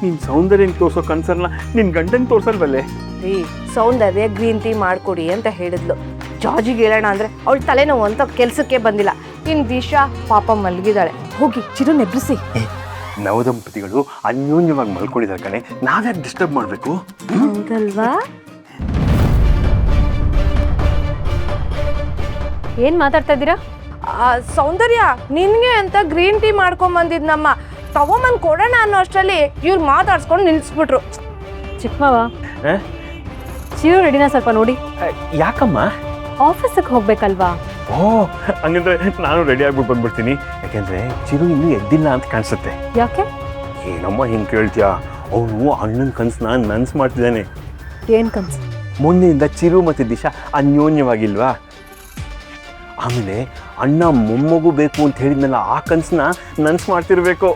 ನೀನು ಸೌಂದರ್ಯಂಗೆ ತೋರಿಸೋ ಕನ್ಸರ್ನ ನಿನ್ನ ಗಂಡಂಗೆ ತೋರಿಸಲ್ವಲ್ಲೇ? ರೀ ಸೌಂದರ್ಯ ಗ್ರೀನ್ ಟೀ ಮಾಡ್ಕೊಡಿ ಅಂತ ಹೇಳಿದ್ಲು. ಜಾರ್ಜಿಗೆ ಹೇಳೋಣ ಅಂದರೆ ಅವಳ ತಲೆನೋವು ಅಂತ ಕೆಲಸಕ್ಕೆ ಬಂದಿಲ್ಲ. ಇನ್ನು ದಿಶಾ ಪಾಪ ಮಲಗಿದ್ದಾಳೆ. ಹೋಗಿ ಚಿರು ನೆಬ್ರಿಸಿ. ನವದಂಪತಿಗಳು ಅನ್ಯೋನ್ಯವಾಗಿ ಮಲ್ಕೊಂಡಿದ್ದಾರೆ ಕಣೆ, ನಾವ್ಯಾಕೆ ಡಿಸ್ಟರ್ಬ್ ಮಾಡಬೇಕು? ಹೌದಲ್ವಾ? ಏನು ಮಾತಾಡ್ತಾ ಇದ್ದೀರಾ? ಸೌಂದರ್ಯ ನಿನಗೆ ಅಂತ ಗ್ರೀನ್ ಟೀ ಮಾಡ್ಕೊಂಬಂದಿದ್ನಮ್ಮ, ತಗೊಂಬಂದು ಕೊಡೋಣ ಅನ್ನೋ ಅಷ್ಟರಲ್ಲಿ ಇವ್ರು ಮಾತಾಡ್ಸ್ಕೊಂಡು ನಿಲ್ಲಿಸ್ಬಿಟ್ರು. ಚಿಕ್ಕಮ್ಮವ ಚಿರು ರೆಡಿನ ಸ್ವಲ್ಪ ನೋಡಿ. ಯಾಕಮ್ಮ? ಆಫೀಸಿಗೆ ಹೋಗ್ಬೇಕಲ್ವಾ? ಓ, ಹಂಗಂದ್ರೆ ನಾನು ರೆಡಿ ಆಗ್ಬಿಟ್ಟು ಬಂದ್ಬಿಡ್ತೀನಿ. ಯಾಕೆಂದ್ರೆ ಚಿರು ಇನ್ನೂ ಎದ್ದಿಲ್ಲ ಅಂತ ಕಾಣಿಸುತ್ತೆ. ಯಾಕೆ? ಏನಮ್ಮ ಹಿಂಗೆ ಕೇಳ್ತೀಯಾ? ಅವನು ಅಣ್ಣನ ಕನ್ಸನ್ನ ನನ್ಸ್ ಮಾಡ್ತಿದ್ದಾನೆ. ಏನು ಕನ್ಸು? ಮೊನ್ನೆಯಿಂದ ಚಿರು ಮತ್ತು ದಿಶಾ ಅನ್ಯೋನ್ಯವಾಗಿಲ್ವಾ? ಆಮೇಲೆ ಅಣ್ಣ ಮೊಮ್ಮಗು ಬೇಕು ಅಂತ ಹೇಳಿದ್ನಲ್ಲ, ಆ ಕನ್ಸನ್ನ ನನ್ಸ್ ಮಾಡ್ತಿರ್ಬೇಕು.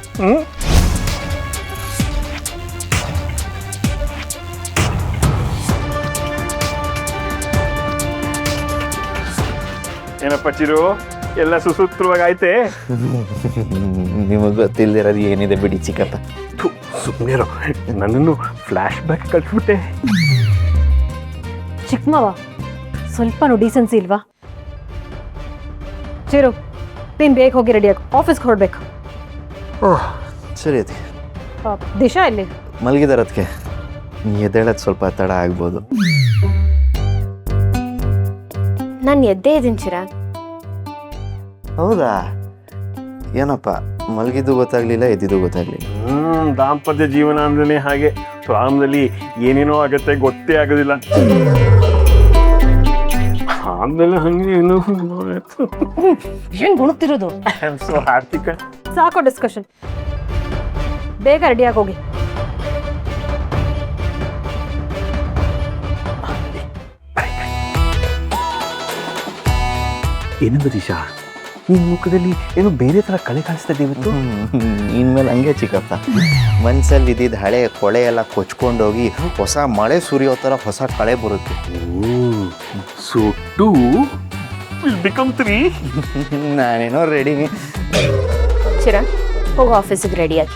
ಏನಪ್ಪ ಚಿರು, ಎಲ್ಲ ಸುಸೂತ್ರವಾಗಿ ಆಯ್ತೆ? ನಿಮಗೆ ಗೊತ್ತಿಲ್ಲದಿರೋದು ಏನಿದೆ ಬಿಡಿ ಚಿಕ್ಕಪ್ಪ. ಸುಮ್ಮನೆ ನನ್ನನ್ನು ಫ್ಲ್ಯಾಶ್ ಬ್ಯಾಕ್ ಕಳಿಸ್ಬಿಟ್ಟೆ. ಚಿಕ್ಕಮ್ಮವ ಸ್ವಲ್ಪನೂ ಡೀಸೆನ್ಸಿ ಇಲ್ವಾ? ಚಿರು ನೀನು ಬೇಗ ಹೋಗಿ ರೆಡಿಯಾಗಿ ಆಫೀಸ್ಗೆ ಹೊರಡ್ಬೇಕು. ಓಹ್ ಸರಿ ಅತಿ. ದಿಶಾ ಇಲ್ಲಿ ಮಲಗಿದಾರ ಅದಕ್ಕೆ ಎದ್ದೇಳೋದು ಸ್ವಲ್ಪ ತಡ ಆಗ್ಬೋದು. ನಾನು ಎದ್ದೇ ಇದ್ದೀನಿ ಚಿರಾಗ್. ಹೌದಾ? ಏನಪ್ಪ ಮಲಗಿದ್ದು ಗೊತ್ತಾಗ್ಲಿಲ್ಲ, ಎದ್ದಿದ್ದು ಗೊತ್ತಾಗ್ಲಿಲ್ಲ. ದಾಂಪತ್ಯ ಜೀವನ ಅಂದ್ರೆ ಹಾಗೆ, ಪ್ರಾರಂಭದಲ್ಲಿ ಏನೇನೋ ಆಗತ್ತೆ, ಗೊತ್ತೇ ಆಗೋದಿಲ್ಲ. ಆಮೇಲೆ ಹಂಗೆ ಏನು ಏನು ಗುಣಗ್ತಿರೋದು? ಸೊ ಆರ್ಥಿಕ ಸಾಕು ಡಿಸ್ಕಷನ್. ಬೇಗ ರೆಡಿಯಾಗಿ ಹೋಗಿ. ಏನಂದ ದಿಶಾ, ನಿನ್ನ ಮುಖದಲ್ಲಿ ಏನೋ ಬೇರೆ ಥರ ಕಳೆ ಕಾಣಿಸ್ತಾ ಇದೆ ಇವತ್ತು. ಇನ್ಮೇಲೆ ಹಂಗೆ ಚಿಕ್ಕಪ್ಪ, ಮನ್ಸಲ್ಲಿ ಇದ್ದಿದ್ದು ಹಳೆ ಕೊಳೆ ಎಲ್ಲ ಕೊಚ್ಕೊಂಡೋಗಿ ಹೊಸ ಮಳೆ ಸುರಿಯೋ ಥರ ಹೊಸ ಕಳೆ ಬರುತ್ತೆ. So 2 will become 3. ನಾನೇನೋ ರೆಡಿ. ಚಿರಾಗ್ ಹೋಗೋ ಆಫೀಸಿಗೆ ರೆಡಿಯಾಗಿ.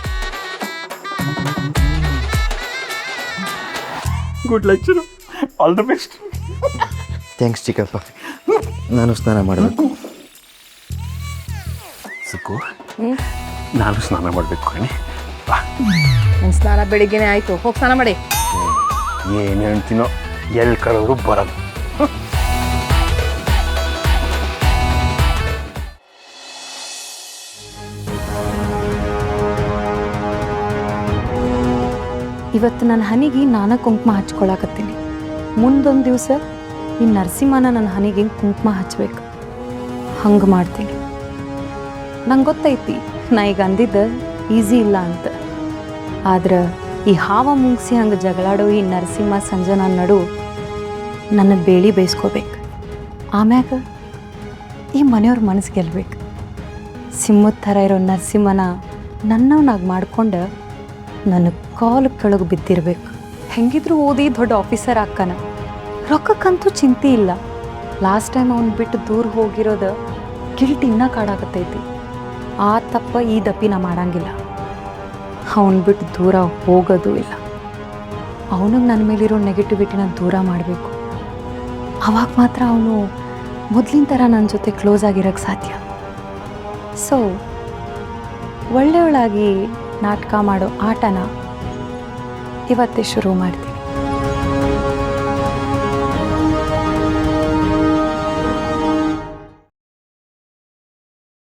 Good luck Chiru, all the best. Thanks ಚಿಕ್ಕಪ್ಪ. ನಾನು ಸ್ನಾನ ಮಾಡಬೇಕು. ಸುಕ್ಕು, ನಾನು ಸ್ನಾನ ಮಾಡಬೇಕು ಕಣೆ. ಬಾ. ನನ್ನ ಸ್ನಾನ ಬೆಳಿಗ್ಗೆನೆ ಆಯಿತು, ಹೋಗಿ ಸ್ನಾನ ಮಾಡಿ. ಏನು ಹೇಳ್ತೀನೋ, ಎಲ್ಲಿ ಕರೋರು ಬರೋದು. ಇವತ್ತು ನನ್ನ ಹನಿಗೆ ನಾನು ಕುಂಕುಮ ಹಚ್ಕೊಳಕತ್ತೀನಿ. ಮುಂದೊಂದು ದಿವಸ ಈ ನರಸಿಂಹನ ನನ್ನ ಹನಿಗೆ ಕುಂಕುಮ ಹಚ್ಬೇಕು. ಹಂಗೆ ಮಾಡ್ತೀನಿ. ನಂಗೆ ಗೊತ್ತೈತಿ ನಾ ಈಗ ಅಂದಿದ್ದು ಈಸಿ ಇಲ್ಲ ಅಂತ. ಆದ್ರೆ ಈ ಹಾವ ಮುಂಗ್ಸಿ ಹಂಗೆ ಜಗಳಾಡೋ ಈ ನರಸಿಂಹ ಸಂಜನಾ ನಡು ನನ್ನ ಬೇಳಿ ಬೇಯಿಸ್ಕೋಬೇಕು. ಆಮ್ಯಾಗ ಈ ಮನೆಯವ್ರ ಮನಸ್ಸು ಗೆಲ್ಬೇಕು. ಸಿಂಹದ ಥರ ಇರೋ ನರಸಿಂಹನ ನನ್ನವನಾಗಿ ಮಾಡ್ಕೊಂಡು ನನ್ನ ಕಾಲು ಕೆಳಗೆ ಬಿದ್ದಿರ್ಬೇಕು. ಹೆಂಗಿದ್ರು ಓದಿ ದೊಡ್ಡ ಆಫೀಸರ್ ಆಕ್ಕನ, ರೊಕ್ಕಕ್ಕಂತೂ ಚಿಂತೆ ಇಲ್ಲ. ಲಾಸ್ಟ್ ಟೈಮ್ ಅವ್ನು ಬಿಟ್ಟು ದೂರ ಹೋಗಿರೋದು ಗಿಲ್ಟ್ ಇನ್ನೂ ಕಾಡಾಕತ್ತೈತಿ. ಆ ತಪ್ಪ ಈ ದಪ್ಪಿ ನಾ ಮಾಡಂಗಿಲ್ಲ. ಅವನು ಬಿಟ್ಟು ದೂರ ಹೋಗೋದು ಇಲ್ಲ. ಅವನಿಗೆ ನನ್ನ ಮೇಲಿರೋ ನೆಗೆಟಿವಿಟಿನ ದೂರ ಮಾಡಬೇಕು. ಅವಾಗ ಮಾತ್ರ ಅವನು ಮೊದಲಿನ ಥರ ನನ್ನ ಜೊತೆ ಕ್ಲೋಸ್ ಆಗಿರೋಕ್ಕೆ ಸಾಧ್ಯ. ಸೊ ಒಳ್ಳೆಯವಳಾಗಿ ನಾಟಕ ಮಾಡೋ ಆಟನ ಇವತ್ತೇ ಶುರು ಮಾಡ್ತೀನಿ.